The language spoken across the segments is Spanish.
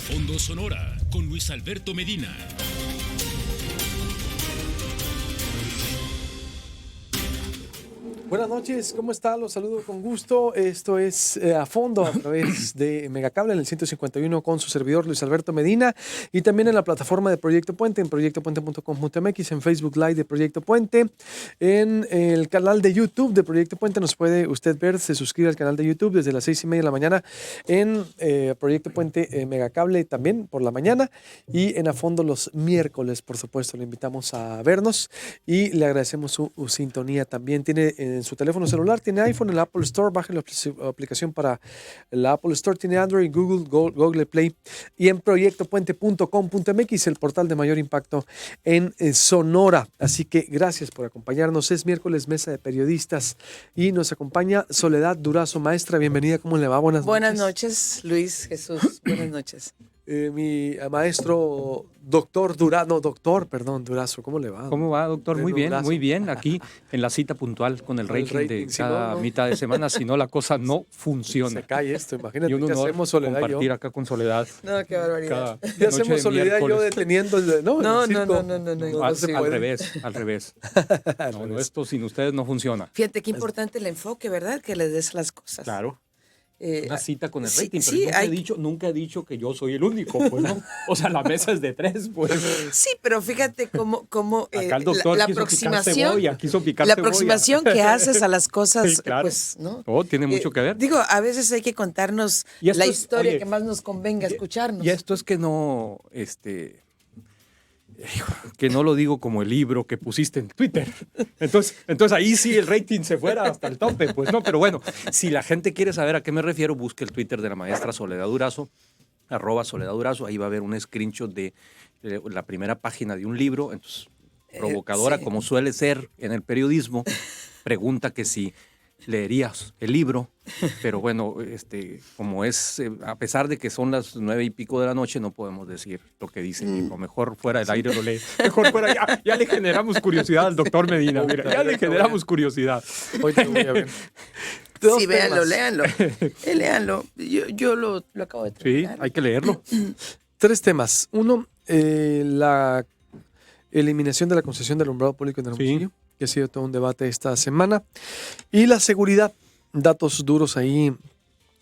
Fondo Sonora con Luis Alberto Medina. Buenas noches, ¿cómo está? Los saludo con gusto. Esto es A Fondo a través de Megacable en el 151 con su servidor Luis Alberto Medina y también en la plataforma de Proyecto Puente en proyectopuente.com.mx, en Facebook Live de Proyecto Puente, en el canal de YouTube de Proyecto Puente. Nos puede usted ver, se suscribe al canal de YouTube desde las 6:30 de la mañana en Proyecto Puente Megacable también por la mañana y en A Fondo los miércoles, por supuesto. Le invitamos a vernos y le agradecemos su sintonía. También tiene en su teléfono celular, tiene iPhone, en el Apple Store, baje la aplicación para el Apple Store, tiene Android, Google Play y en proyectopuente.com.mx, el portal de mayor impacto en Sonora. Así que gracias por acompañarnos. Es miércoles, mesa de periodistas y nos acompaña Soledad Durazo. Maestra, bienvenida, ¿cómo le va? Buenas noches, Luis, Jesús, buenas noches. Mi maestro doctor Durazo, ¿cómo le va? ¿Cómo va, doctor? Muy bien, Durazo. muy bien. Aquí en la cita puntual con el rating de si cada no, mitad de semana, si no la cosa no funciona. Se cae esto, imagínate. Y un ¿Qué honor hacemos, Soledad y yo? compartir acá con Soledad. No, qué barbaridad. ¿Qué hacemos, Soledad y yo, deteniendo el No, el circo? no se Al puede. revés. No, esto sin ustedes no funciona. Fíjate qué importante el enfoque, ¿verdad? Que le des las cosas. Claro. Una cita con el sí, rating, sí, pero nunca he dicho que yo soy el único, pues, ¿no? O sea, la mesa es de 3, pues. Sí, pero fíjate cómo Acá el doctor la quiso aproximación, picar la cebolla. aproximación que haces a las cosas, Sí, claro. pues, ¿no? Oh, tiene mucho que ver. Digo, a veces hay que contarnos Y esto la es, historia oye, que más nos convenga escucharnos. Y esto es que no, que no lo digo como el libro que pusiste en Twitter. Entonces ahí sí el rating se fuera hasta el tope, pues no, pero bueno, si la gente quiere saber a qué me refiero, busque el Twitter de la maestra Soledad Durazo, @Soledad Durazo, ahí va a haber un screenshot de la primera página de un libro, entonces provocadora, sí. como suele ser en el periodismo, pregunta que si leerías el libro, pero bueno, como es, a pesar de que son las 9:00 de la noche, no podemos decir lo que dice el libro. Mejor fuera del aire lo lee. Mejor fuera, ya le generamos curiosidad al doctor Medina, mira, ya le generamos curiosidad. Hoy te voy a ver. Sí, véanlo, léanlo. Léanlo. Yo lo acabo de Sí, terminar. hay que leerlo. 3 temas. Uno, la eliminación de la concesión del alumbrado público en Hermosillo, que ha sido todo un debate esta semana. Y la seguridad, datos duros ahí,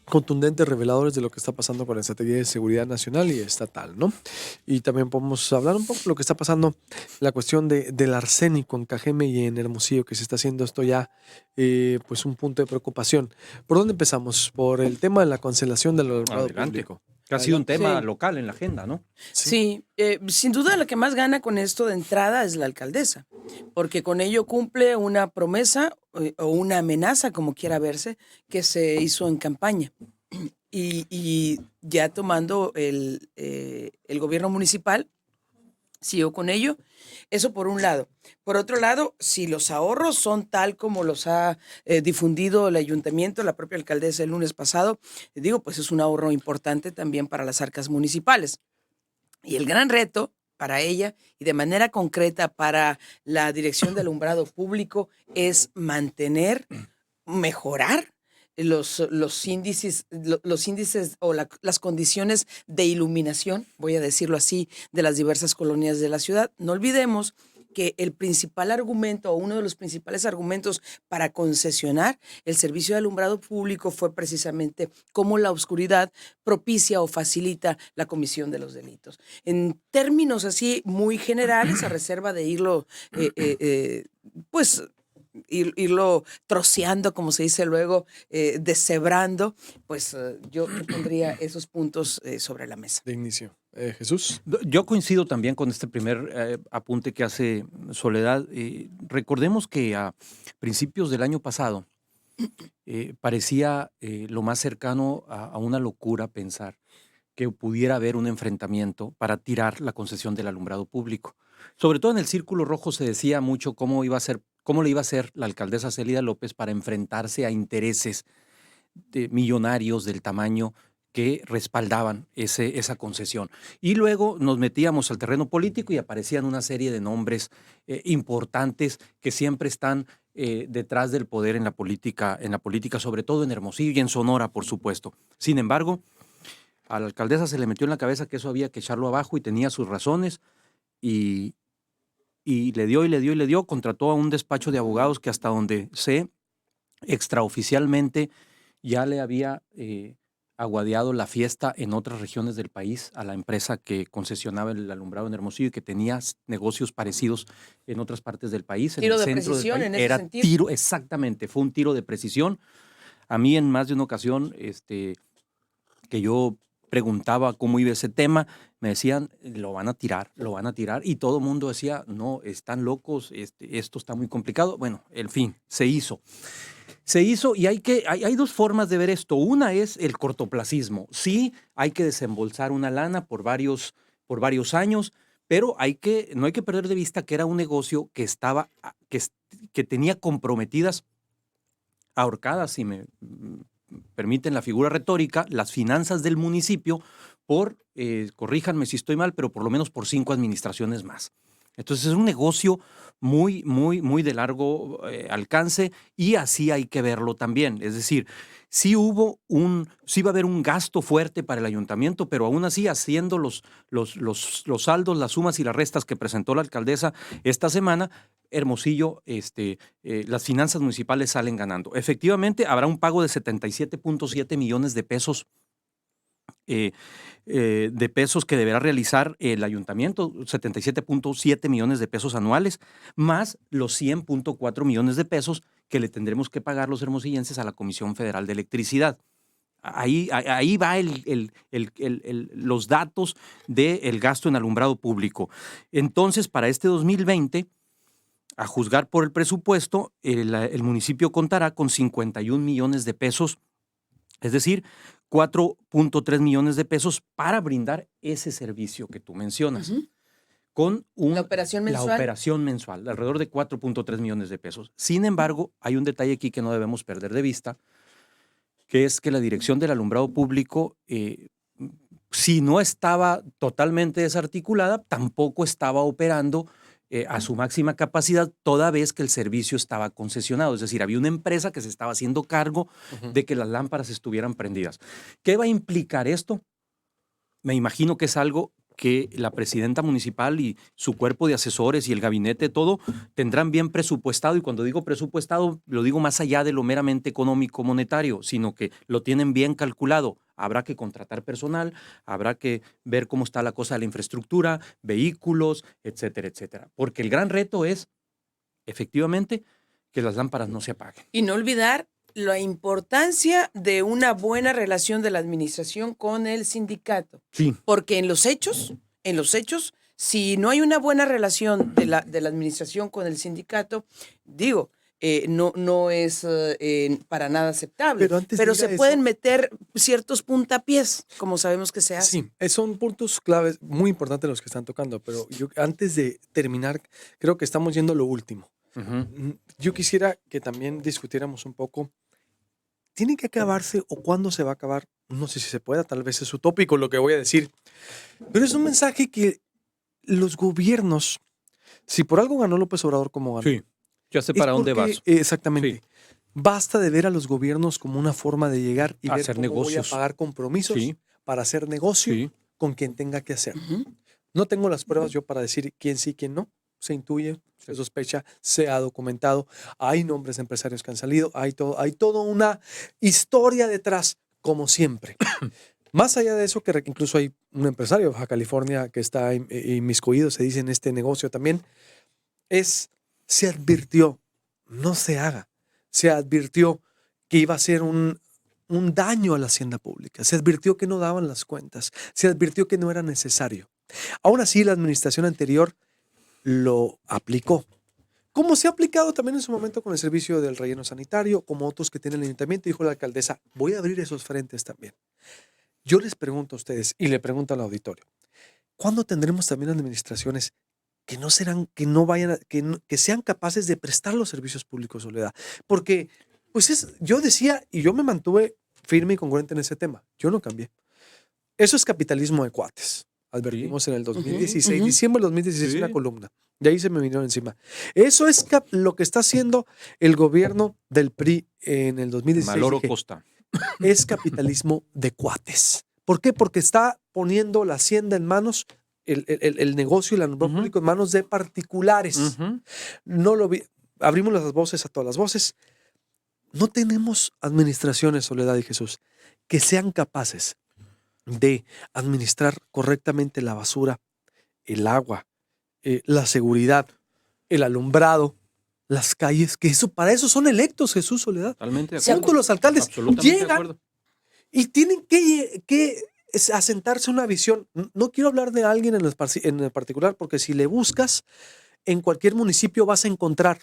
contundentes, reveladores de lo que está pasando con la estrategia de seguridad nacional y estatal, ¿no? Y también podemos hablar un poco de lo que está pasando, la cuestión del arsénico en Cajeme y en Hermosillo, que se está haciendo esto ya, pues un punto de preocupación. ¿Por dónde empezamos? Por el tema de la cancelación del alumbrado Adelante. público. Que ha sido un tema Sí. local en la agenda, ¿no? Sí, sin duda la que más gana con esto de entrada es la alcaldesa, porque con ello cumple una promesa o una amenaza, como quiera verse, que se hizo en campaña. Y ya tomando el gobierno municipal, siguió con ello. Eso por un lado. Por otro lado, si los ahorros son tal como los ha difundido el ayuntamiento, la propia alcaldesa el lunes pasado, digo, pues es un ahorro importante también para las arcas municipales. Y el gran reto para ella y de manera concreta para la Dirección de Alumbrado Público es mantener, mejorar los índices o las condiciones de iluminación, voy a decirlo así, de las diversas colonias de la ciudad. No olvidemos que el principal argumento o uno de los principales argumentos para concesionar el servicio de alumbrado público fue precisamente cómo la oscuridad propicia o facilita la comisión de los delitos. En términos así muy generales, a reserva de irlo, irlo troceando, como se dice luego, deshebrando, pues yo pondría esos puntos sobre la mesa. De inicio. Jesús. Yo coincido también con este primer apunte que hace Soledad. Recordemos que a principios del año pasado parecía lo más cercano a una locura pensar que pudiera haber un enfrentamiento para tirar la concesión del alumbrado público. Sobre todo en el Círculo Rojo se decía mucho cómo le iba a hacer la alcaldesa Célida López para enfrentarse a intereses millonarios del tamaño que respaldaban esa concesión. Y luego nos metíamos al terreno político y aparecían una serie de nombres importantes que siempre están detrás del poder en la política, sobre todo en Hermosillo y en Sonora, por supuesto. Sin embargo, a la alcaldesa se le metió en la cabeza que eso había que echarlo abajo y tenía sus razones y le dio, contrató a un despacho de abogados que hasta donde sé, extraoficialmente ya le había aguadeado la fiesta en otras regiones del país a la empresa que concesionaba el alumbrado en Hermosillo y que tenía negocios parecidos en otras partes del país. Tiro en el de centro del precisión país. en ese Era sentido. tiro, exactamente, fue un tiro de precisión. A mí en más de una ocasión, que yo preguntaba cómo iba ese tema, me decían, lo van a tirar, y todo el mundo decía, no, están locos, esto está muy complicado. Bueno, en fin, se hizo. Y hay dos formas de ver esto. Una es el cortoplacismo. Sí, hay que desembolsar una lana por varios años, pero no hay que perder de vista que era un negocio que tenía comprometidas, ahorcadas, si me permiten la figura retórica, las finanzas del municipio por, corríjanme si estoy mal, pero por lo menos por 5 administraciones más. Entonces es un negocio muy, muy, muy de largo alcance y así hay que verlo también. Es decir, sí va a haber un gasto fuerte para el ayuntamiento, pero aún así haciendo los saldos, las sumas y las restas que presentó la alcaldesa esta semana, Hermosillo, las finanzas municipales salen ganando. Efectivamente, habrá un pago de 77.7 millones de pesos que deberá realizar el ayuntamiento, 77.7 millones de pesos anuales, más los 100.4 millones de pesos que le tendremos que pagar los hermosillenses a la Comisión Federal de Electricidad. Ahí va los datos del gasto en alumbrado público. Entonces, para este 2020, a juzgar por el presupuesto, el municipio contará con 51 millones de pesos, es decir, 4.3 millones de pesos para brindar ese servicio que tú mencionas. Con la operación mensual. La operación mensual, alrededor de 4.3 millones de pesos. Sin embargo, hay un detalle aquí que no debemos perder de vista, que es que la Dirección del Alumbrado Público, si no estaba totalmente desarticulada, tampoco estaba operando a su máxima capacidad, toda vez que el servicio estaba concesionado. Es decir, había una empresa que se estaba haciendo cargo de que las lámparas estuvieran prendidas. ¿Qué va a implicar esto? Me imagino que es algo que la presidenta municipal y su cuerpo de asesores y el gabinete, todo, tendrán bien presupuestado. Y cuando digo presupuestado, lo digo más allá de lo meramente económico monetario, sino que lo tienen bien calculado. Habrá que contratar personal, habrá que ver cómo está la cosa de la infraestructura, vehículos, etcétera, etcétera. Porque el gran reto es, efectivamente, que las lámparas no se apaguen. Y no olvidar la importancia de una buena relación de la administración con el sindicato. Sí. Porque en los hechos, si no hay una buena relación de la administración con el sindicato, no es para nada aceptable. Pero se pueden meter ciertos puntapiés, como sabemos que se hace. Sí, son puntos claves muy importantes los que están tocando, pero yo antes de terminar, creo que estamos yendo a lo último. Yo quisiera que también discutiéramos un poco, ¿tiene que acabarse o cuándo se va a acabar? No sé si se pueda, tal vez es utópico lo que voy a decir, pero es un mensaje que los gobiernos, si por algo ganó López Obrador como ganó, sí, ya sé para dónde vas. Exactamente. Sí. Basta de ver a los gobiernos como una forma de llegar y ver hacer cómo negocios. voy a pagar compromisos para hacer negocio con quien tenga que hacer. No tengo las pruebas yo para decir quién sí, quién no. Se intuye, se sospecha, se ha documentado. Hay nombres de empresarios que han salido. Hay toda una historia detrás, como siempre. Más allá de eso, que incluso hay un empresario de Baja California que está inmiscuido, se dice en este negocio también, se advirtió, no se haga. Se advirtió que iba a ser un daño a la hacienda pública. Se advirtió que no daban las cuentas. Se advirtió que no era necesario. Aún así, la administración anterior lo aplicó. Como se ha aplicado también en su momento con el servicio del relleno sanitario, como otros que tiene el ayuntamiento, dijo la alcaldesa, voy a abrir esos frentes también. Yo les pregunto a ustedes y le pregunto al auditorio, ¿cuándo tendremos también administraciones que sean capaces de prestar los servicios públicos, Soledad? Porque, yo decía, y yo me mantuve firme y congruente en ese tema, yo no cambié. Eso es capitalismo de cuates. Advertimos en el 2016, diciembre del 2016, una columna. De ahí se me vinieron encima. Eso es lo que está haciendo el gobierno del PRI en el 2016. Maloro Costa. Es capitalismo de cuates. ¿Por qué? Porque está poniendo la hacienda en manos, el negocio y el alumbrado público en manos de particulares. No lo vi. Abrimos las voces a todas las voces. No tenemos administraciones, Soledad y Jesús, que sean capaces de administrar correctamente la basura, el agua, la seguridad, el alumbrado, las calles, que para eso son electos, Jesús, Soledad. Totalmente de Sí, acuerdo. Punto, los alcaldes Absolutamente de llegan acuerdo. y tienen que asentarse una visión. No quiero hablar de alguien en el particular, porque si le buscas, en cualquier municipio vas a encontrar,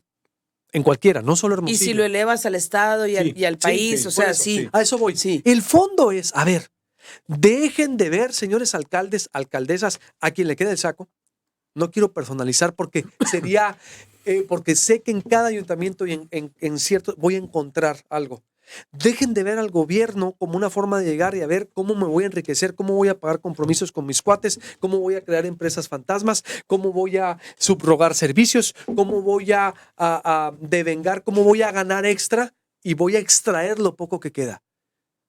en cualquiera, no solo Y Hermosillo. si lo elevas al Estado y al, Sí, y al sí, país, sí, o por sea, eso, sí. A eso voy. Sí. El fondo es, a ver, dejen de ver, señores alcaldes, alcaldesas, a quien le quede el saco. No quiero personalizar porque sería, porque sé que en cada ayuntamiento y en cierto voy a encontrar algo. Dejen de ver al gobierno como una forma de llegar y a ver cómo me voy a enriquecer, cómo voy a pagar compromisos con mis cuates, cómo voy a crear empresas fantasmas, cómo voy a subrogar servicios, cómo voy a devengar, cómo voy a ganar extra y voy a extraer lo poco que queda.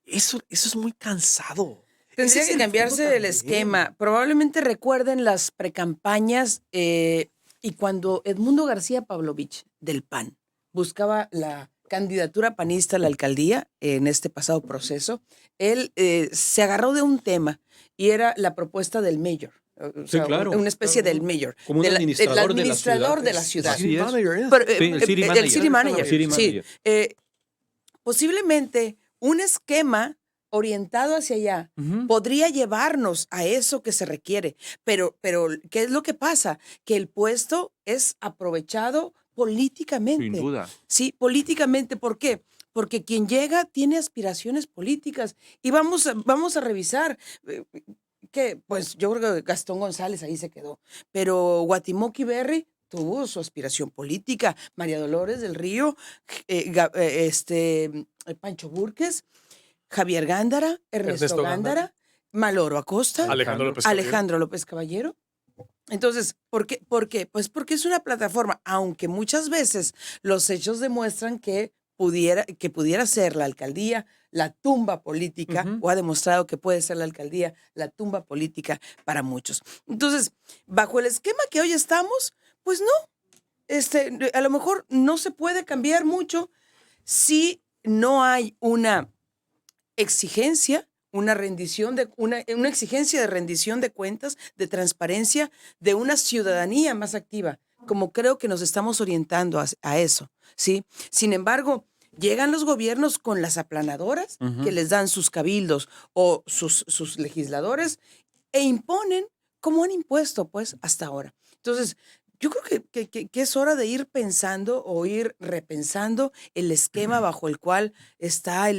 Eso es muy cansado. Ese Tendría es que el cambiarse fondo el también. esquema. Probablemente recuerden las precampañas y cuando Edmundo García Pavlovich del PAN buscaba la candidatura panista a la alcaldía en este pasado proceso, él se agarró de un tema y era la propuesta del mayor. O sea, claro, una especie del mayor. Como un el administrador de la administrador ciudad. de la ciudad. Así es. Pero, Sí, el city manager. El city manager. City Sí. manager. Posiblemente un esquema orientado hacia allá podría llevarnos a eso que se requiere. Pero, ¿qué es lo que pasa? Que el puesto es aprovechado políticamente. Sin duda. Sí, políticamente. ¿Por qué? Porque quien llega tiene aspiraciones políticas. Y vamos a revisar. Que pues yo creo que Gastón González ahí se quedó. Pero Guatimoc Berry tuvo su aspiración política. María Dolores del Río, Pancho Burques, Javier Gándara, Ernesto Gándara, Maloro Acosta, Alejandro López Caballero. Entonces, ¿por qué? Pues porque es una plataforma, aunque muchas veces los hechos demuestran que pudiera ser la alcaldía la tumba política, o ha demostrado que puede ser la alcaldía la tumba política para muchos. Entonces, bajo el esquema que hoy estamos, pues no, a lo mejor no se puede cambiar mucho si no hay una exigencia, una exigencia de rendición de cuentas, de transparencia, de una ciudadanía más activa, como creo que nos estamos orientando a eso, ¿sí? Sin embargo, llegan los gobiernos con las aplanadoras que les dan sus cabildos o sus legisladores e imponen como han impuesto, pues, hasta ahora. Entonces, yo creo que es hora de ir pensando o ir repensando el esquema bajo el cual está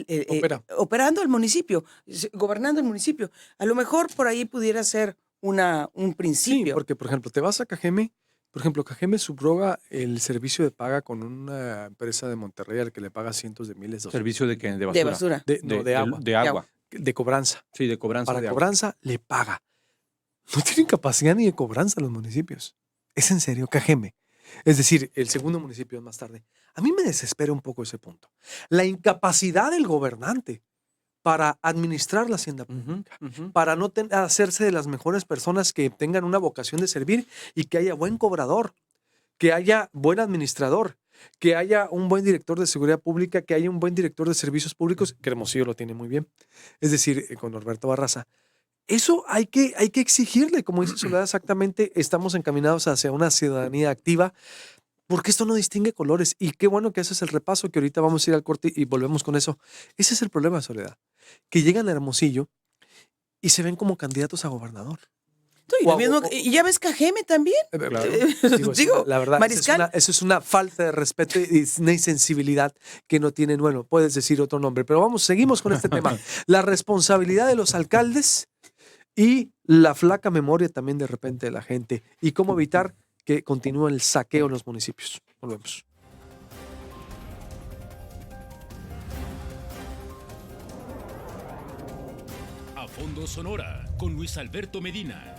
operando el municipio, gobernando el municipio. A lo mejor por ahí pudiera ser un principio. Sí, porque, por ejemplo, te vas a Cajeme. Por ejemplo, Cajeme subroga el servicio de paga con una empresa de Monterrey al que le paga cientos de miles de dólares. ¿Servicio de qué? ¿De basura? De basura. De agua. De agua. De cobranza. Sí, de cobranza. Para de agua. cobranza le paga. No tienen capacidad ni de cobranza los municipios. Es en serio, Cajeme. Es decir, el segundo municipio más tarde. A mí me desespera un poco ese punto. La incapacidad del gobernante para administrar la hacienda pública, para no hacerse de las mejores personas que tengan una vocación de servir y que haya buen cobrador, que haya buen administrador, que haya un buen director de seguridad pública, que haya un buen director de servicios públicos, que Hermosillo lo tiene muy bien, es decir, con Norberto Barraza. Eso hay que exigirle, como dice Soledad, exactamente, estamos encaminados hacia una ciudadanía activa, porque esto no distingue colores. Y qué bueno que haces el repaso, que ahorita vamos a ir al corte y volvemos con eso. Ese es el problema, Soledad, que llegan a Hermosillo y se ven como candidatos a gobernador. Y ya ves Cajeme también. Claro. Digo, la verdad, Mariscal. eso es una falta de respeto y una insensibilidad que no tienen. Bueno, puedes decir otro nombre, pero seguimos con este tema. La responsabilidad de los alcaldes y la flaca memoria también de repente de la gente y cómo evitar que continúe el saqueo en los municipios. Volvemos. A Fondo Sonora con Luis Alberto Medina.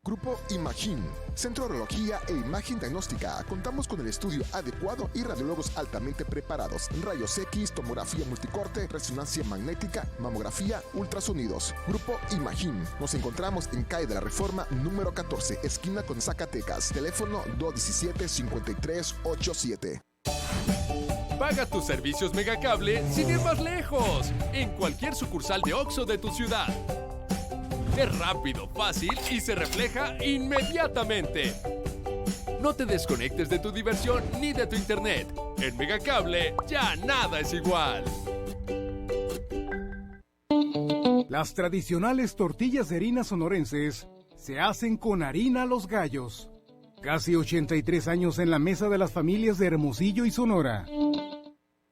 Grupo Imagen. Imagine, Centro de Urología e Imagen Diagnóstica. Contamos con el estudio adecuado y radiólogos altamente preparados. Rayos X, tomografía multicorte, resonancia magnética, mamografía, ultrasonidos. Grupo Imagine. Nos encontramos en calle de la Reforma número 14, esquina con Zacatecas. Teléfono 217-5387. Paga tus servicios Megacable sin ir más lejos, en cualquier sucursal de OXXO de tu ciudad. Es rápido, fácil y se refleja inmediatamente. No te desconectes de tu diversión ni de tu internet. En Megacable ya nada es igual. Las tradicionales tortillas de harina sonorenses se hacen con harina Los Gallos. Casi 83 años en la mesa de las familias de Hermosillo y Sonora.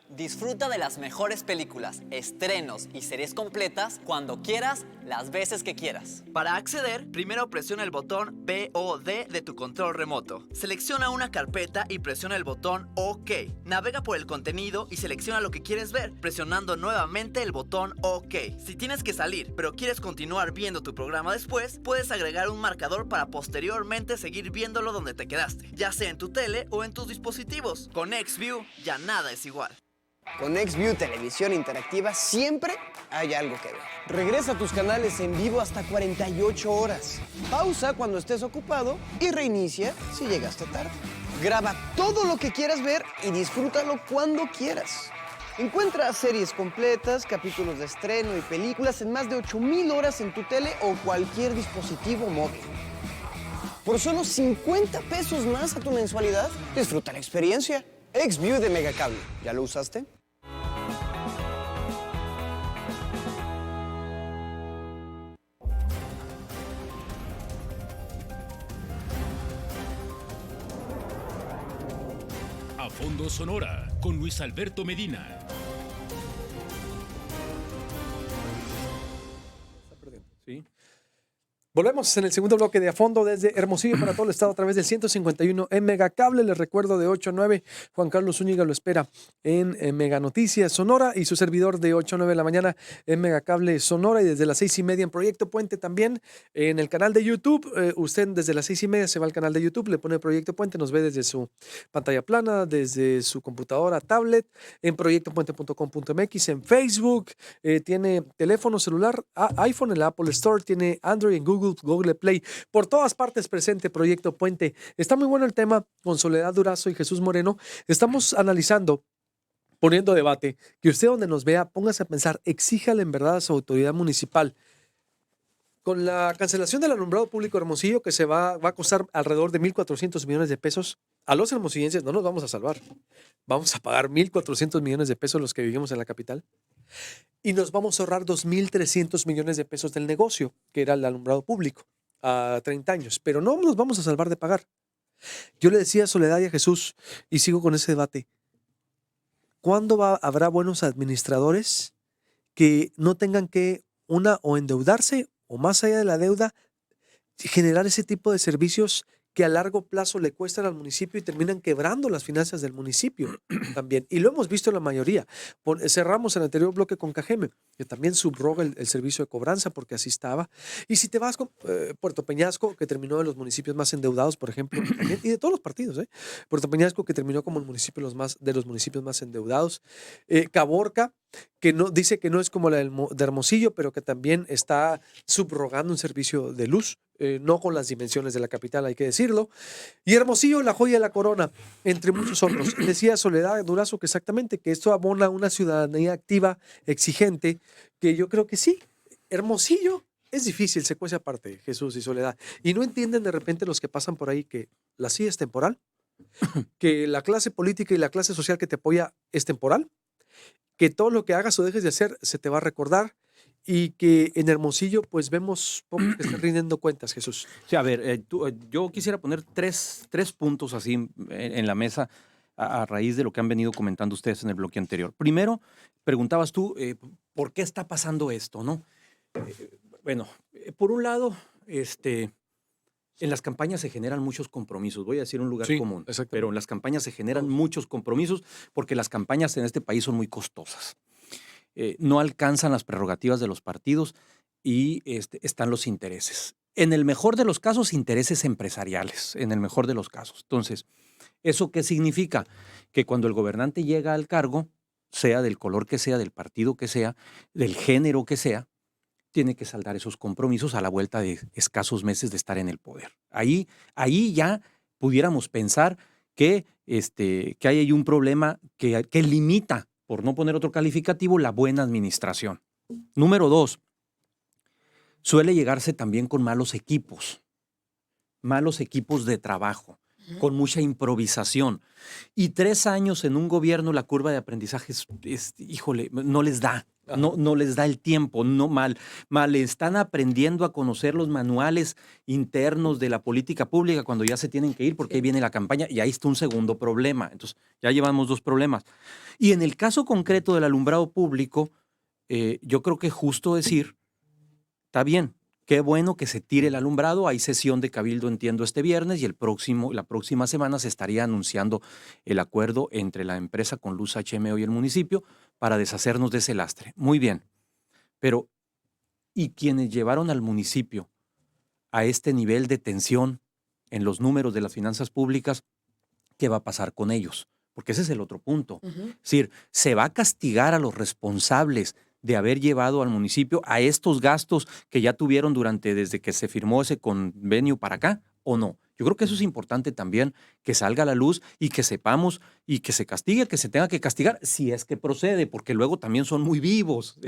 Disfruta de las mejores películas, estrenos y series completas cuando quieras, las veces que quieras. Para acceder, primero presiona el botón BOD de tu control remoto. Selecciona una carpeta y presiona el botón OK. Navega por el contenido y selecciona lo que quieres ver, presionando nuevamente el botón OK. Si tienes que salir, pero quieres continuar viendo tu programa después, puedes agregar un marcador para posteriormente seguir viéndolo donde te quedaste, ya sea en tu tele o en tus dispositivos. Con XView ya nada es igual. Con XView Televisión Interactiva siempre hay algo que ver. Regresa a tus canales en vivo hasta 48 horas. Pausa cuando estés ocupado y reinicia si llegaste tarde. Graba todo lo que quieras ver y disfrútalo cuando quieras. Encuentra series completas, capítulos de estreno y películas en más de 8,000 horas en tu tele o cualquier dispositivo móvil. Por solo 50 pesos más a tu mensualidad, disfruta la experiencia. XView de Megacable. ¿Ya lo usaste? A Fondo Sonora con Luis Alberto Medina. Sí. Volvemos en el segundo bloque de A Fondo desde Hermosillo para todo el estado a través del 151 en Megacable. Les recuerdo de 8 a 9, Juan Carlos Zúñiga lo espera en Mega Noticias Sonora y su servidor de 8 a 9 de la mañana en Megacable Sonora y desde las 6:30 en Proyecto Puente también en el canal de YouTube. Usted desde las 6:30 se va al canal de YouTube, le pone Proyecto Puente, nos ve desde su pantalla plana, desde su computadora, tablet, en proyectopuente.com.mx, en Facebook, tiene teléfono celular, iPhone en la Apple Store, tiene Android en Google Play, por todas partes presente Proyecto Puente. Está muy bueno el tema con Soledad Durazo y Jesús Moreno. Estamos analizando, poniendo debate, que usted donde nos vea, póngase a pensar, exíjale en verdad a su autoridad municipal. Con la cancelación del alumbrado público Hermosillo, que va a costar alrededor de 1,400 millones de pesos, a los hermosillenses no nos vamos a salvar. Vamos a pagar 1,400 millones de pesos los que vivimos en la capital. Y nos vamos a ahorrar 2,300 millones de pesos del negocio, que era el alumbrado público, a 30 años. Pero no nos vamos a salvar de pagar. Yo le decía a Soledad y a Jesús, y sigo con ese debate, ¿cuándo habrá buenos administradores que no tengan que, o endeudarse, o más allá de la deuda, generar ese tipo de servicios que a largo plazo le cuestan al municipio y terminan quebrando las finanzas del municipio también? Y lo hemos visto en la mayoría. Cerramos el anterior bloque con Cajeme, que también subroga el servicio de cobranza porque así estaba. Y si te vas con Puerto Peñasco, que terminó de los municipios más endeudados, por ejemplo, también, y de todos los partidos, Puerto Peñasco, que terminó como el municipio de los municipios más endeudados. Caborca, que no, dice que no es como la de Hermosillo, pero que también está subrogando un servicio de luz, no con las dimensiones de la capital, hay que decirlo. Y Hermosillo, la joya de la corona, entre muchos otros. Decía Soledad Durazo que exactamente, que esto abona una ciudadanía activa, exigente, que yo creo que sí. Hermosillo es difícil, se cuece aparte, Jesús y Soledad. Y no entienden de repente los que pasan por ahí que la silla es temporal, que la clase política y la clase social que te apoya es temporal, que todo lo que hagas o dejes de hacer se te va a recordar y que en Hermosillo pues vemos poco que están rindiendo cuentas, Jesús. Sí, a ver, yo quisiera poner tres puntos así en la mesa a raíz de lo que han venido comentando ustedes en el bloque anterior. Primero, preguntabas tú, ¿por qué está pasando esto, no? Bueno, por un lado, en las campañas se generan muchos compromisos. Voy a decir un lugar común, pero en las campañas se generan muchos compromisos porque las campañas en este país son muy costosas. No alcanzan las prerrogativas de los partidos y están los intereses. en el mejor de los casos, intereses empresariales, en el mejor de los casos. Entonces, ¿eso qué significa? Que cuando el gobernante llega al cargo, sea del color que sea, del partido que sea, del género que sea, tiene que saldar esos compromisos a la vuelta de escasos meses de estar en el poder. Ahí ya pudiéramos pensar que hay ahí un problema que limita, por no poner otro calificativo, la buena administración. Número 2, suele llegarse también con malos equipos de trabajo, con mucha improvisación. Y 3 años en un gobierno, la curva de aprendizaje híjole, no les da. No les da el tiempo, mal están aprendiendo a conocer los manuales internos de la política pública cuando ya se tienen que ir porque ahí viene la campaña y ahí está un segundo problema. Entonces, ya llevamos 2 problemas. Y en el caso concreto del alumbrado público, yo creo que es justo decir, está bien, qué bueno que se tire el alumbrado, hay sesión de cabildo, entiendo, este viernes y la próxima semana se estaría anunciando el acuerdo entre la empresa con Luz HMO y el municipio para deshacernos de ese lastre. Muy bien, pero ¿y quienes llevaron al municipio a este nivel de tensión en los números de las finanzas públicas? ¿Qué va a pasar con ellos? Porque ese es el otro punto. Es decir, ¿se va a castigar a los responsables de haber llevado al municipio a estos gastos que ya tuvieron desde que se firmó ese convenio para acá o no? Yo creo que eso es importante también, que salga a la luz y que sepamos y que se castigue, que se tenga que castigar si es que procede, porque luego también son muy vivos,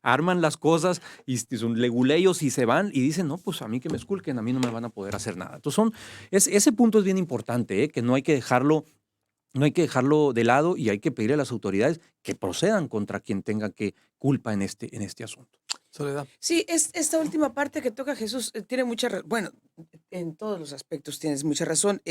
arman las cosas y son leguleyos y se van y dicen, no, pues a mí que me esculquen, a mí no me van a poder hacer nada. Entonces ese punto es bien importante, que no hay que dejarlo de lado y hay que pedirle a las autoridades que procedan contra quien tenga culpa en este asunto. Soledad. Sí, esta última parte que toca Jesús tiene mucha bueno, en todos los aspectos tienes mucha razón.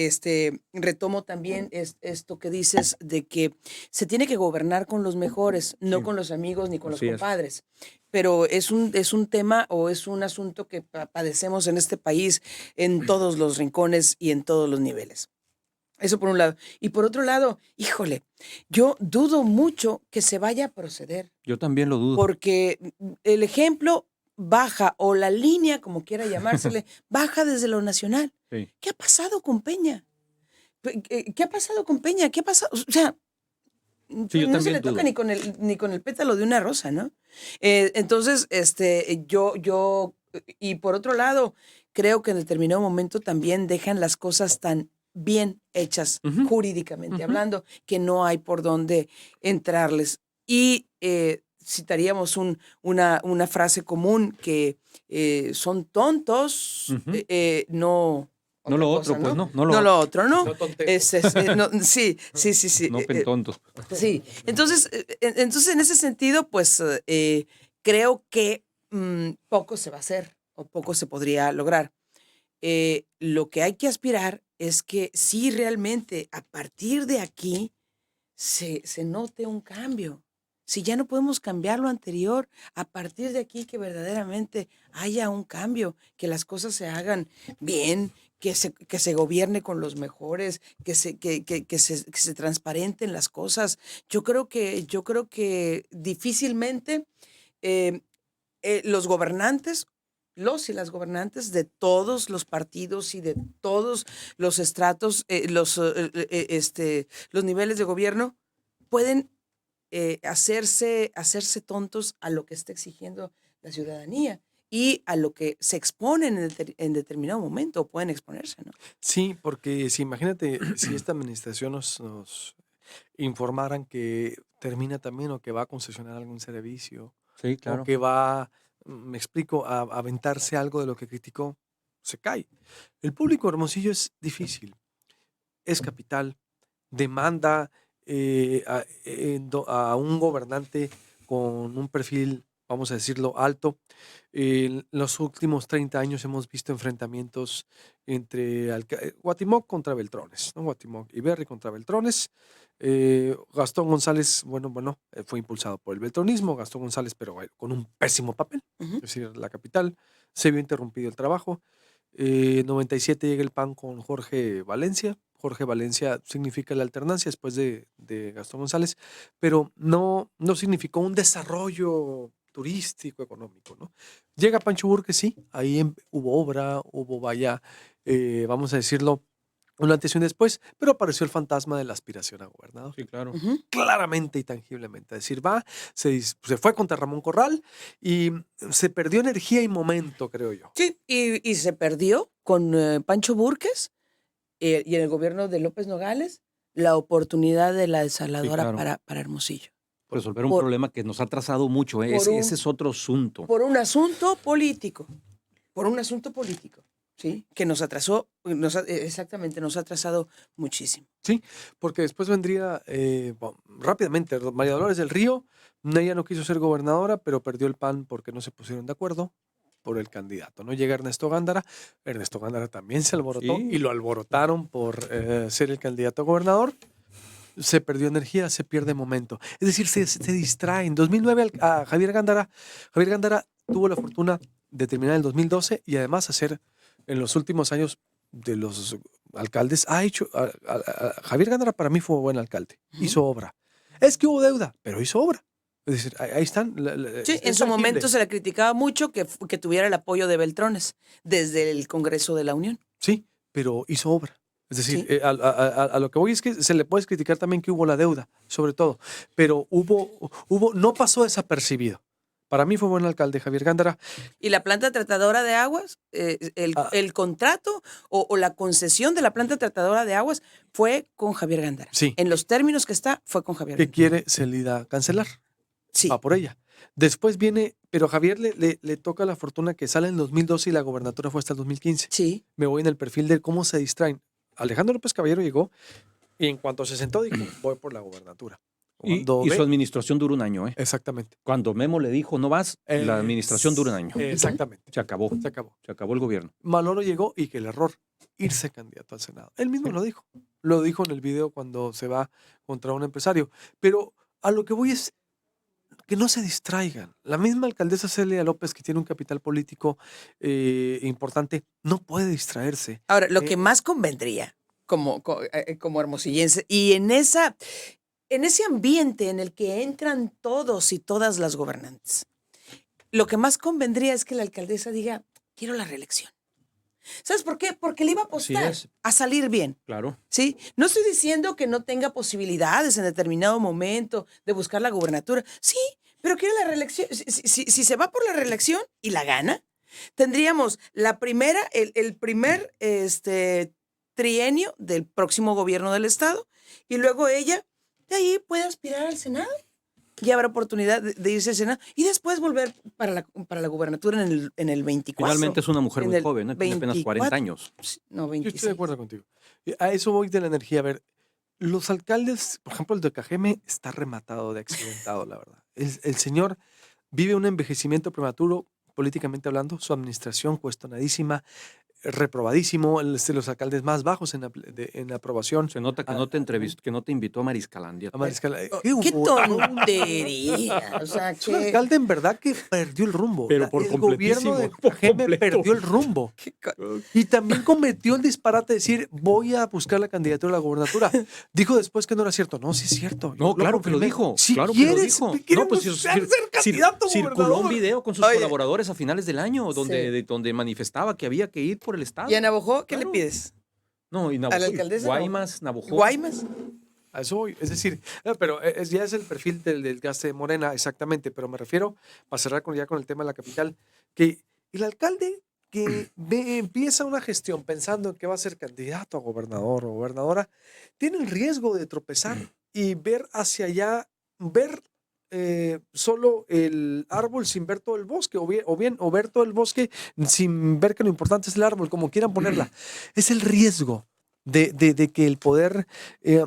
Retomo también esto que dices de que se tiene que gobernar con los mejores, no con los amigos ni con los compadres. Pero es un tema o es un asunto que padecemos en este país en todos los rincones y en todos los niveles. Eso por un lado. Y por otro lado, híjole, yo dudo mucho que se vaya a proceder. Yo también lo dudo. Porque el ejemplo baja, o la línea, como quiera llamársele, baja desde lo nacional. Sí. ¿Qué ha pasado con Peña? ¿Qué ha pasado con Peña? ¿Qué ha pasado? O sea, sí, no se le toca ni con el pétalo de una rosa, ¿no? Entonces, yo, y por otro lado, creo que en determinado momento también dejan las cosas tan bien hechas jurídicamente hablando, que no hay por dónde entrarles. Y citaríamos una frase común que son tontos, no lo otro, cosa, pues ¿no? No lo otro, ¿no? No sí. No pentontos. Sí. Entonces, en ese sentido, pues creo que poco se va a hacer o poco se podría lograr. Lo que hay que aspirar es que sí realmente a partir de aquí se note un cambio. Si ya no podemos cambiar lo anterior, a partir de aquí que verdaderamente haya un cambio, que las cosas se hagan bien, que se gobierne con los mejores, que se transparenten las cosas. Yo creo que difícilmente los gobernantes, los y las gobernantes de todos los partidos y de todos los estratos, los niveles de gobierno, pueden hacerse tontos a lo que está exigiendo la ciudadanía y a lo que se exponen en determinado momento o pueden exponerse, ¿no? Sí, porque imagínate si esta administración nos informaran que termina también o que va a concesionar algún servicio. Sí, claro. O que va, me explico, a aventarse algo de lo que criticó, se cae. El público Hermosillo es difícil, es capital, demanda a un gobernante con un perfil, vamos a decirlo, alto. En los últimos 30 años hemos visto enfrentamientos entre Guatimoc contra Beltrones, ¿no? Guatimoc y Berry contra Beltrones. Gastón González, fue impulsado por el beltronismo, Gastón González, pero con un pésimo papel. Es decir, la capital se vio interrumpido el trabajo. 97 llega el PAN con Jorge Valencia. Jorge Valencia significa la alternancia después de Gastón González, pero no significó un desarrollo turístico, económico, ¿no? Llega Pancho Burques, sí, ahí hubo obra, hubo, vaya, vamos a decirlo, un antes y un después, pero apareció el fantasma de la aspiración a gobernador. Sí, claro. Claramente y tangiblemente. Es decir, se fue contra Ramón Corral y se perdió energía y momento, creo yo. Sí, y se perdió con Pancho Burques y en el gobierno de López Nogales la oportunidad de la desaladora Sí, claro. para Hermosillo. Resolver un Por- problema que nos ha atrasado mucho. por Ese un- es otro asunto. Por un asunto político. ¿Sí? Que nos atrasó, exactamente, nos ha atrasado muchísimo. Sí, porque después vendría rápidamente María Dolores del Río. Ella no quiso ser gobernadora, pero perdió el PAN porque no se pusieron de acuerdo por el candidato. No llega Ernesto Gándara. Ernesto Gándara también se alborotó Sí. y lo alborotaron por ser el candidato a gobernador. Se perdió energía, se pierde momento. Es decir, se distrae. En 2009 a Javier Gándara tuvo la fortuna de terminar el 2012 y además hacer en los últimos años de los alcaldes, Javier Gándara para mí fue un buen alcalde. Hizo obra. Es que hubo deuda, pero hizo obra. Es decir, ahí están. Sí, en su momento se le criticaba mucho que tuviera el apoyo de Beltrones desde el Congreso de la Unión. Sí, pero hizo obra. Es decir, Sí. a lo que voy es que se le puede criticar también que hubo la deuda, sobre todo, pero no pasó desapercibido. Para mí fue buen alcalde Javier Gándara. Y la planta tratadora de aguas, el contrato o la concesión de la planta tratadora de aguas fue con Javier Gándara. Sí. En los términos que está, fue con Javier Que Gándara. quiere Celida cancelar. Sí. Va por ella. Después viene, pero a Javier le toca la fortuna que sale en 2012 y la gobernatura fue hasta el 2015. Sí. Me voy en el perfil de cómo se distraen. Alejandro López Caballero llegó y en cuanto se sentó dijo, voy por la gobernatura. Y Cuando su ve- administración duró un año. Exactamente. Cuando Memo le dijo, no vas, la administración dura un año. Exactamente. Se acabó. Se acabó. Se acabó el gobierno. Manolo llegó y que el error, irse candidato al Senado. Él mismo lo dijo. Lo dijo en el video cuando se va contra un empresario. Pero a lo que voy es que no se distraigan. La misma alcaldesa Celia López, que tiene un capital político importante, no puede distraerse. Ahora, lo que más convendría como hermosillense y en ese ambiente en el que entran todos y todas las gobernantes, lo que más convendría es que la alcaldesa diga, quiero la reelección. ¿Sabes por qué? Porque le iba a apostar es. a salir bien. Claro. ¿Sí? No estoy diciendo que no tenga posibilidades en determinado momento de buscar la gubernatura. Sí, pero quiere la reelección. Si se va por la reelección y la gana, tendríamos el primer trienio del próximo gobierno del Estado y luego ella de ahí puede aspirar al Senado y habrá oportunidad de irse al Senado y después volver para la gubernatura en el 24. Finalmente es una mujer En muy el joven, ¿no? Tiene apenas 40 años. No, Yo 26. estoy de acuerdo contigo. A eso voy de la energía. A ver, los alcaldes, por ejemplo, el de Cajeme está rematado de accidentado, la verdad. El señor vive un envejecimiento prematuro, políticamente hablando, su administración cuestionadísima, reprobadísimo, es de los alcaldes más bajos en aprobación. Se nota que no te entrevistó, que no te invitó a Mariscalandia. A Mariscal, ¡Qué tontería! O sea, es un alcalde en verdad que perdió el rumbo. Pero por el gobierno de completísimo, por Cajeme completo. perdió el rumbo. Y también cometió el disparate de decir, voy a buscar la candidatura a la gobernatura. Dijo después que no era cierto. No, sí es cierto. No, claro que lo confirmé. dijo. Si claro que lo quieres, dijo. quiere No, pues buscar ser candidato a circuló un gobernador. video con sus Oye. colaboradores a finales del año donde manifestaba que había que ir por el Estado. ¿Y a Navajo qué Claro. le pides? No, y ¿A la Navajo, alcaldesa? Guaymas, Navajo. ¿Guaymas? A eso voy. Es decir, pero ya es el perfil del gasto de Morena, exactamente. Pero me refiero, para cerrar ya con el tema de la capital, que el alcalde que empieza una gestión pensando en que va a ser candidato a gobernador o gobernadora, tiene el riesgo de tropezar y ver hacia allá, ver solo el árbol sin ver todo el bosque, o ver todo el bosque sin ver que lo importante es el árbol, como quieran ponerla. Es el riesgo de que el poder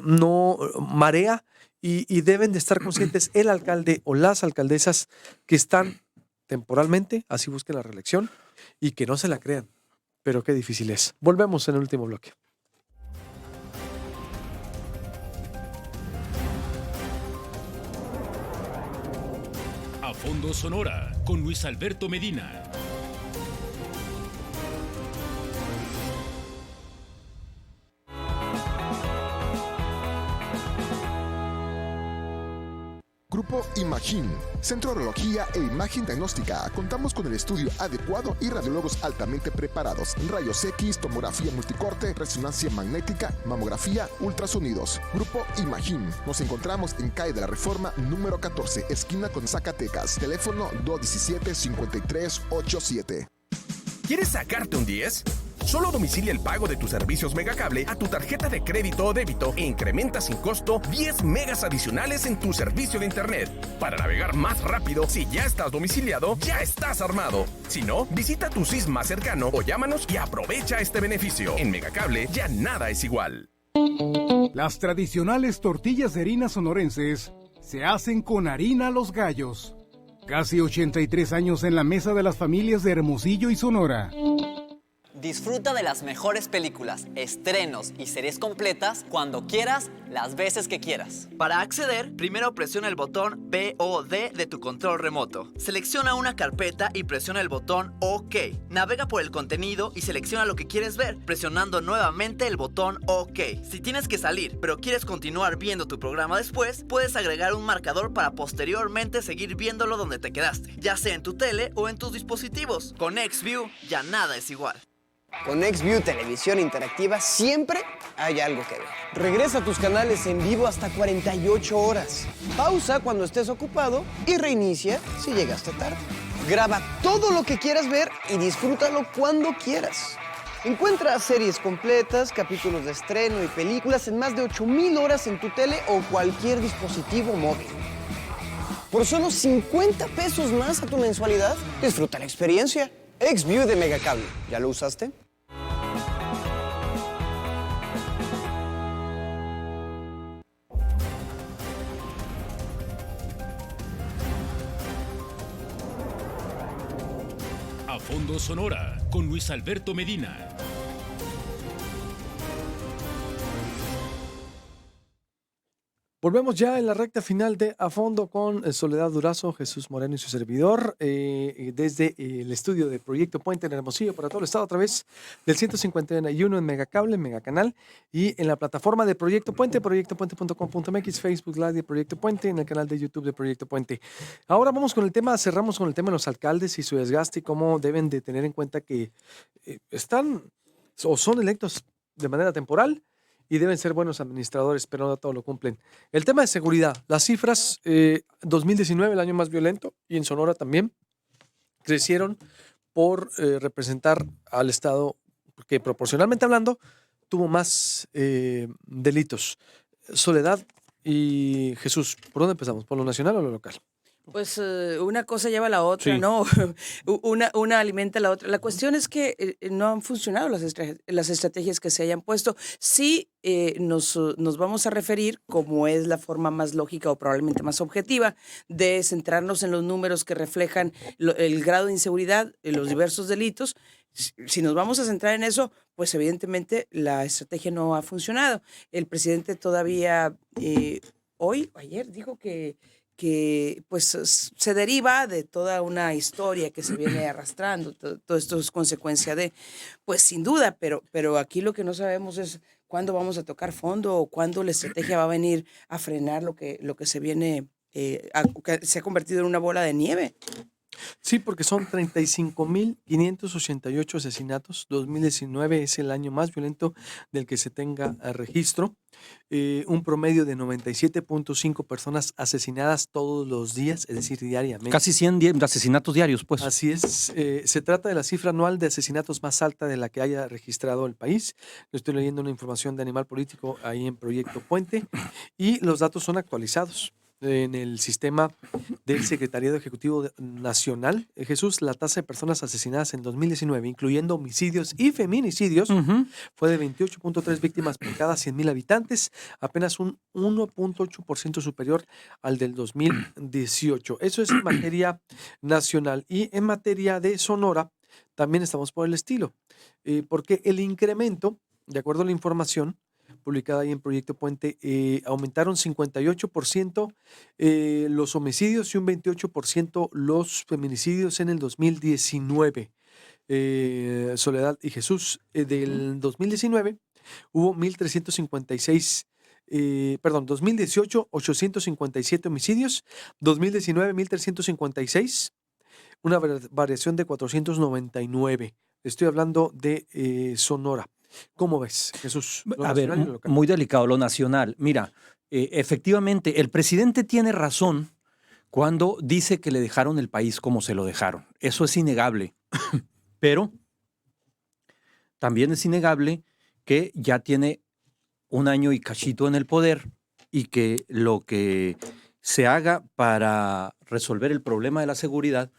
no marea y deben de estar conscientes el alcalde o las alcaldesas que están temporalmente, así busquen la reelección, y que no se la crean. Pero qué difícil es. Volvemos en el último bloque. A Fondo Sonora con Luis Alberto Medina. Grupo Imagín, Centro de Urología e Imagen Diagnóstica. Contamos con el estudio adecuado y radiólogos altamente preparados. Rayos X, tomografía multicorte, resonancia magnética, mamografía, ultrasonidos. Grupo Imagín. Nos encontramos en calle de la Reforma número 14, esquina con Zacatecas. Teléfono 217-5387. ¿Quieres sacarte un 10? Solo domicilia el pago de tus servicios Megacable a tu tarjeta de crédito o débito e incrementa sin costo 10 megas adicionales en tu servicio de internet. Para navegar más rápido, si ya estás domiciliado, ya estás armado. Si no, visita tu CIS más cercano o llámanos y aprovecha este beneficio. En Megacable ya nada es igual. Las tradicionales tortillas de harina sonorenses se hacen con harina Los Gallos. Casi 83 años en la mesa de las familias de Hermosillo y Sonora. Disfruta de las mejores películas, estrenos y series completas cuando quieras, las veces que quieras. Para acceder, primero presiona el botón BOD de tu control remoto. Selecciona una carpeta y presiona el botón OK. Navega por el contenido y selecciona lo que quieres ver, presionando nuevamente el botón OK. Si tienes que salir, pero quieres continuar viendo tu programa después, puedes agregar un marcador para posteriormente seguir viéndolo donde te quedaste, ya sea en tu tele o en tus dispositivos. Con XView ya nada es igual. Con XView Televisión Interactiva siempre hay algo que ver. Regresa a tus canales en vivo hasta 48 horas. Pausa cuando estés ocupado y reinicia si llegaste tarde. Graba todo lo que quieras ver y disfrútalo cuando quieras. Encuentra series completas, capítulos de estreno y películas en más de 8,000 horas en tu tele o cualquier dispositivo móvil. Por solo 50 pesos más a tu mensualidad, disfruta la experiencia. XView de Megacable. ¿Ya lo usaste? A Fondo Sonora con Luis Alberto Medina. Volvemos ya en la recta final de A Fondo con Soledad Durazo, Jesús Moreno y su servidor, desde el estudio de Proyecto Puente en Hermosillo para todo el estado a través del 151 en Megacable, en Megacanal y en la plataforma de Proyecto Puente, proyectopuente.com.mx, Facebook Live de Proyecto Puente, en el canal de YouTube de Proyecto Puente. Ahora vamos con el tema, cerramos con el tema de los alcaldes y su desgaste y cómo deben de tener en cuenta que están o son electos de manera temporal y deben ser buenos administradores, pero no todo lo cumplen. El tema de seguridad, las cifras, 2019, el año más violento, y en Sonora también, crecieron por representar al Estado que proporcionalmente hablando tuvo más delitos. Soledad y Jesús, ¿por dónde empezamos? ¿Por lo nacional o lo local? Pues una cosa lleva a la otra, Sí. ¿no? Una alimenta a la otra. La cuestión es que no han funcionado las estrategias que se hayan puesto. Sí nos vamos a referir, como es la forma más lógica o probablemente más objetiva, de centrarnos en los números que reflejan el grado de inseguridad, los diversos delitos. Si nos vamos a centrar en eso, pues evidentemente la estrategia no ha funcionado. El presidente todavía hoy o ayer dijo que pues se deriva de toda una historia que se viene arrastrando, todo esto es consecuencia de, pues sin duda, pero aquí lo que no sabemos es cuándo vamos a tocar fondo o cuándo la estrategia va a venir a frenar lo que se viene, que se ha convertido en una bola de nieve. Sí, porque son 35,588 asesinatos. 2019 es el año más violento del que se tenga registro. Un promedio de 97.5 personas asesinadas todos los días, es decir, diariamente. Casi 100 asesinatos diarios, pues. Así es. Se trata de la cifra anual de asesinatos más alta de la que haya registrado el país. Lo estoy leyendo una información de Animal Político ahí en Proyecto Puente y los datos son actualizados en el sistema del Secretariado Ejecutivo Nacional. Jesús, la tasa de personas asesinadas en 2019, incluyendo homicidios y feminicidios, fue de 28.3 víctimas por cada 100,000 habitantes, apenas un 1.8% superior al del 2018. Eso es en materia nacional. Y en materia de Sonora, también estamos por el estilo, porque el incremento, de acuerdo a la información publicada ahí en Proyecto Puente, aumentaron 58% los homicidios y un 28% los feminicidios en el 2019. Soledad y Jesús, del 2019 hubo 1,356 2018, 857 homicidios, 2019, 1,356, una variación de 499. Estoy hablando de Sonora. ¿Cómo ves, Jesús? A ver, muy delicado lo nacional. Mira, efectivamente, el presidente tiene razón cuando dice que le dejaron el país como se lo dejaron. Eso es innegable. Pero también es innegable que ya tiene un año y cachito en el poder y que lo que se haga para resolver el problema de la seguridad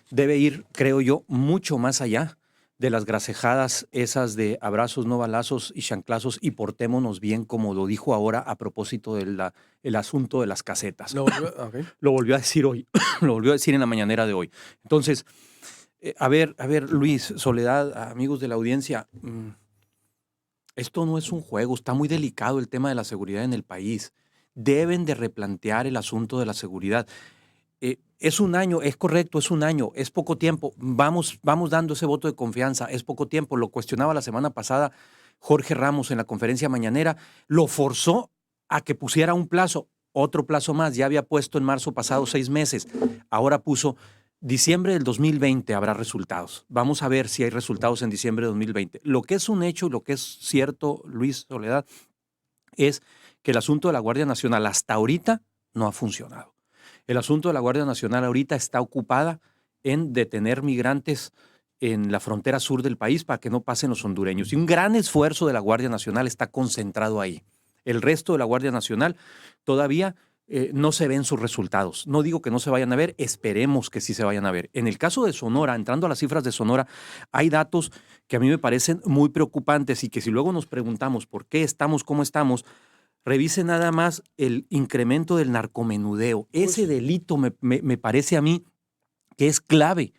debe ir, creo yo, mucho más allá de las gracejadas esas de abrazos, no balazos y chanclazos y portémonos bien, como lo dijo ahora a propósito del asunto de las casetas. Lo volvió a decir hoy, lo volvió a decir en la mañanera de hoy. Entonces, a ver, Luis, Soledad, amigos de la audiencia, esto no es un juego, está muy delicado el tema de la seguridad en el país. Deben de replantear el asunto de la seguridad. Es un año, es correcto, es un año, es poco tiempo. Vamos dando ese voto de confianza, es poco tiempo. Lo cuestionaba la semana pasada Jorge Ramos en la conferencia mañanera, lo forzó a que pusiera un plazo, otro plazo más. Ya había puesto en marzo pasado 6 meses, ahora puso diciembre del 2020 habrá resultados. Vamos a ver si hay resultados en diciembre de 2020. Lo que es un hecho y lo que es cierto, Luis, Soledad, es que el asunto de la Guardia Nacional hasta ahorita no ha funcionado. El asunto de la Guardia Nacional ahorita está ocupada en detener migrantes en la frontera sur del país para que no pasen los hondureños. Y un gran esfuerzo de la Guardia Nacional está concentrado ahí. El resto de la Guardia Nacional todavía no se ven sus resultados. No digo que no se vayan a ver, esperemos que sí se vayan a ver. En el caso de Sonora, entrando a las cifras de Sonora, hay datos que a mí me parecen muy preocupantes y que si luego nos preguntamos por qué estamos como estamos, revise nada más el incremento del narcomenudeo. Ese delito me parece a mí que es clave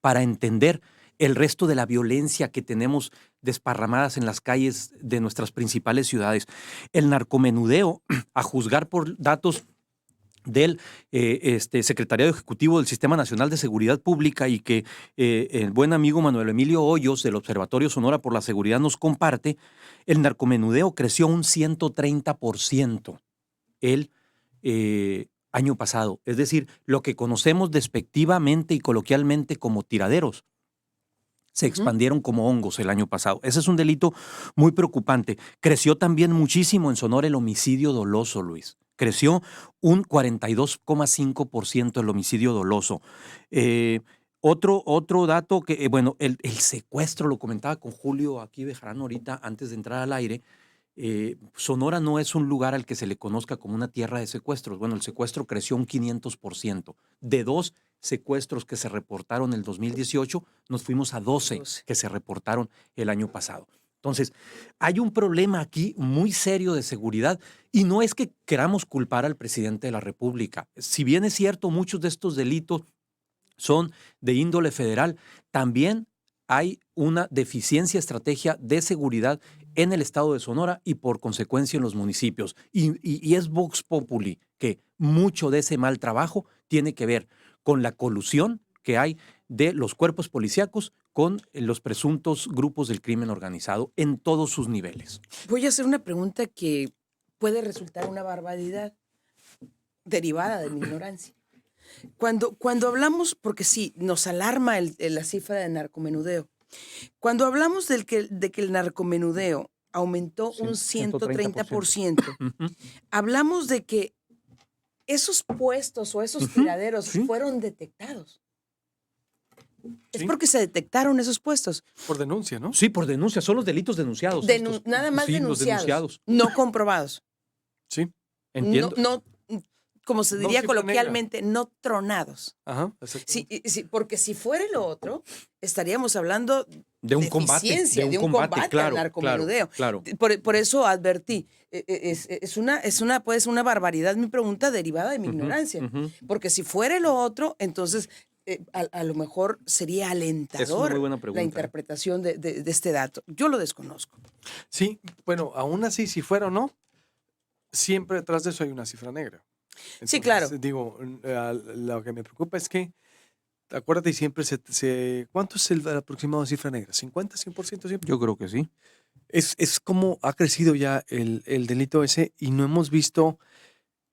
para entender el resto de la violencia que tenemos desparramadas en las calles de nuestras principales ciudades. El narcomenudeo, a juzgar por datos del Secretariado Ejecutivo del Sistema Nacional de Seguridad Pública y que el buen amigo Manuel Emilio Hoyos del Observatorio Sonora por la Seguridad nos comparte, el narcomenudeo creció un 130% el año pasado. Es decir, lo que conocemos despectivamente y coloquialmente como tiraderos se expandieron como hongos el año pasado. Ese es un delito muy preocupante. Creció también muchísimo en Sonora el homicidio doloso, Luis. Creció un 42,5% el homicidio doloso. Otro dato que, bueno, el secuestro, lo comentaba con Julio aquí Bejarano ahorita antes de entrar al aire. Sonora no es un lugar al que se le conozca como una tierra de secuestros. Bueno, el secuestro creció un 500%. De 2 secuestros que se reportaron en el 2018, nos fuimos a 12 que se reportaron el año pasado. Entonces, hay un problema aquí muy serio de seguridad y no es que queramos culpar al presidente de la República. Si bien es cierto, muchos de estos delitos son de índole federal, también hay una deficiencia estrategia de seguridad en el estado de Sonora y por consecuencia en los municipios. Y es Vox Populi que mucho de ese mal trabajo tiene que ver con la colusión que hay de los cuerpos policíacos con los presuntos grupos del crimen organizado en todos sus niveles. Voy a hacer una pregunta que puede resultar una barbaridad derivada de mi ignorancia. Cuando hablamos, porque sí, nos alarma la cifra de narcomenudeo. Cuando hablamos de que el narcomenudeo aumentó un 130%, hablamos de que esos puestos o esos tiraderos fueron detectados. Es porque se detectaron esos puestos. Por denuncia, ¿no? Sí, por denuncia. Son los delitos denunciados. Nada más los denunciados, no comprobados. Sí. Entiendo. No, como se diría cifra coloquialmente, no tronados. Ajá, exacto. Sí, porque si fuera lo otro, estaríamos hablando de un combate, de un combate claro, al narcomenudeo. Claro. Por eso advertí, puede ser una barbaridad mi pregunta derivada de mi ignorancia. Porque si fuera lo otro, entonces a lo mejor sería alentador es una muy buena pregunta, la interpretación de este dato. Yo lo desconozco. Sí, bueno, aún así, si fuera o no, siempre detrás de eso hay una cifra negra. Entonces, sí, claro. Digo, lo que me preocupa es que, acuérdate, siempre ¿cuánto es el aproximado de cifra negra? ¿50, 100% siempre? Yo creo que sí. Es como ha crecido ya el delito ese y no hemos visto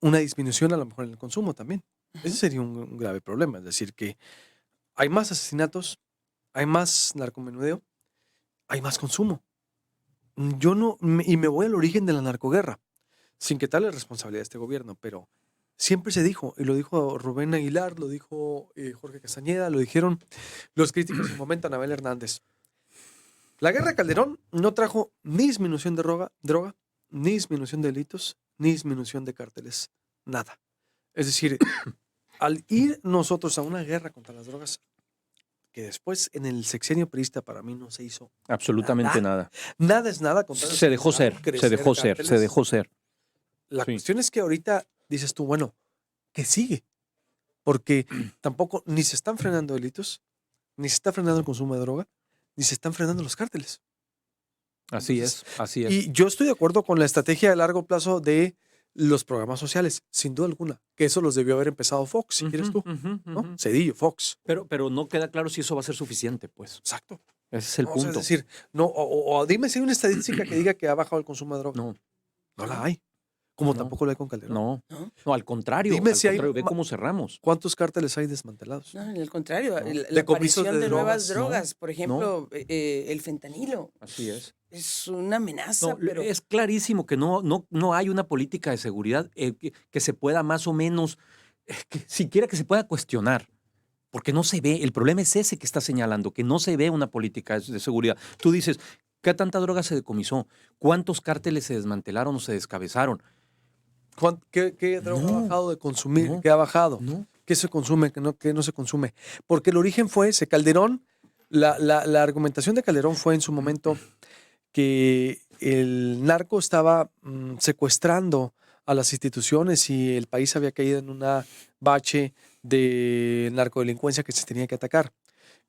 una disminución a lo mejor en el consumo también. Ese sería un grave problema. Es decir, que hay más asesinatos, hay más narcomenudeo, hay más consumo. Yo no, y me voy al origen de la narcoguerra, sin quitarle responsabilidad a este gobierno, pero siempre se dijo, y lo dijo Rubén Aguilar, lo dijo Jorge Castañeda, lo dijeron los críticos en su momento, Anabel Hernández. La guerra de Calderón no trajo ni disminución de droga, ni disminución de delitos, ni disminución de cárteles, nada. Es decir, al ir nosotros a una guerra contra las drogas, que después en el sexenio priista para mí no se hizo absolutamente nada. Nada es nada. Se dejó ser. La cuestión es que ahorita dices tú, bueno, ¿qué sigue? Porque tampoco ni se están frenando delitos, ni se está frenando el consumo de droga, ni se están frenando los cárteles. Así es. Y yo estoy de acuerdo con la estrategia de largo plazo de los programas sociales, sin duda alguna, que eso los debió haber empezado Fox, si quieres tú, ¿no? Cedillo, Fox. Pero no queda claro si eso va a ser suficiente, pues. Exacto. Ese es el punto. Es decir, no, o dime si hay una estadística que diga que ha bajado el consumo de droga. No la hay. Como tampoco lo hay con Calderón. No, al contrario. Dime si hay, ve cómo cerramos. ¿Cuántos cárteles hay desmantelados? No, al contrario, la Decomisos aparición de nuevas drogas, drogas, por ejemplo, el fentanilo. Así es. Es una amenaza, pero... Es clarísimo que no hay una política de seguridad que se pueda más o menos, siquiera que se pueda cuestionar, porque no se ve. El problema es ese que está señalando, que no se ve una política de seguridad. Tú dices, ¿qué tanta droga se decomisó? ¿Cuántos cárteles se desmantelaron o se descabezaron? ¿Qué droga ha bajado de consumir? ¿Qué ha bajado? ¿Qué se consume? ¿Qué no se consume? Porque el origen fue ese. Calderón, la argumentación de Calderón fue en su momento que el narco estaba secuestrando a las instituciones y el país había caído en una bache de narcodelincuencia que se tenía que atacar.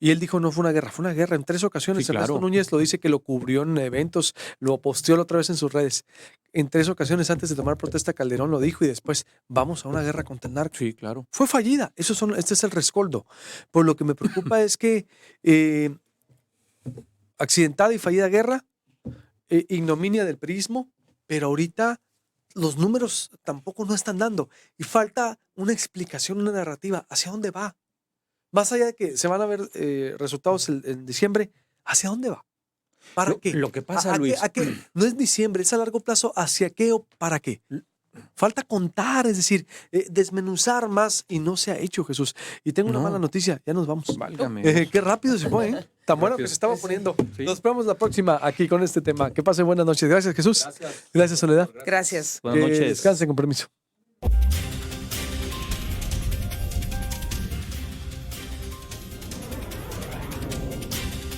Y él dijo, no fue una guerra, fue una guerra en 3 ocasiones. Sí, claro. Ernesto Núñez lo dice que lo cubrió en eventos, lo posteó la otra vez en sus redes. En 3 ocasiones antes de tomar protesta, Calderón lo dijo y después, vamos a una guerra contra el narco. Sí, claro. Fue fallida, este es el rescoldo. Por lo que me preocupa es que accidentada y fallida guerra, ignominia del priismo, pero ahorita los números tampoco no están dando. Y falta una explicación, una narrativa. ¿Hacia dónde va? Más allá de que se van a ver resultados en diciembre, ¿hacia dónde va? ¿Para qué? Lo que pasa, Luis... ¿A qué? No es diciembre, es a largo plazo. ¿Hacia qué o para qué? Falta contar, es decir, desmenuzar más y no se ha hecho, Jesús. Y tengo una mala noticia, ya nos vamos. Válgame. Qué rápido se fue, ¿eh? Tan bueno que se estaba poniendo. Sí. Nos vemos la próxima aquí con este tema. Que pasen buenas noches. Gracias, Jesús. Gracias, Soledad. Gracias. Buenas noches. Descansen con permiso.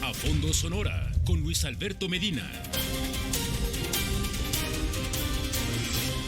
A Fondo Sonora con Luis Alberto Medina.